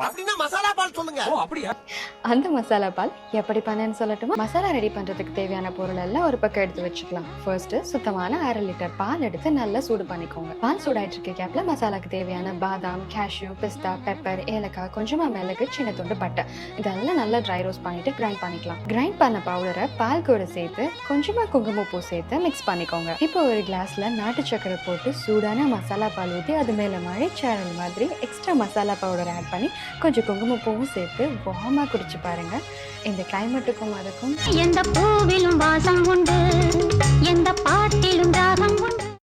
அப்படின்னா மசாலா பால் சொல்லுங்க. ஓ அப்படியா? அந்த மசாலா பால் எப்படி பண்ணேன்னு சொல்லட்டுமா? மசாலா ரெடி பண்றதுக்கு தேவையான பொருள் எல்லாம் ஒரு பக்கம் எடுத்து வச்சுக்கலாம். ஃபர்ஸ்ட் சுத்தமான 1/2 லிட்டர் பால் எடுத்து நல்லா சூடு பண்ணிக்கோங்க. பால் சூடாயிட்டு இருக்க கேப்ல மசாலாக்கு தேவையான பாதாம், கேஷ்யூ, பிஸ்தா, பெப்பர், ஏலக்காய், கொஞ்சமா மிளகு, சின்ன துண்டு பட்டை இதெல்லாம் நல்லா ட்ரை ரோஸ்ட் பண்ணிட்டு கிரைண்ட் பண்ணிக்கலாம். கிரைண்ட் பண்ண பவுடரை பால் கூட சேர்த்து கொஞ்சமா குங்குமப்பூ சேர்த்து மிக்ஸ் பண்ணிக்கோங்க. இப்போ ஒரு கிளாஸ்ல நாட்டு சக்கரை போட்டு சூடான மசாலா பால் ஊற்றி அது மேல மழைச்சாரல் மாதிரி எக்ஸ்ட்ரா மசாலா பவுடர் ஆட் பண்ணி கொஞ்சம் குங்குமப்பூவும் சேர்த்து வார்மா குடிச்சு பாருங்க. இந்த கிளைமேட்டுக்கும் அதுக்கும் எந்த பூவிலும் வாசம் உண்டு, எந்த பாட்டிலும் ராகம் உண்டு.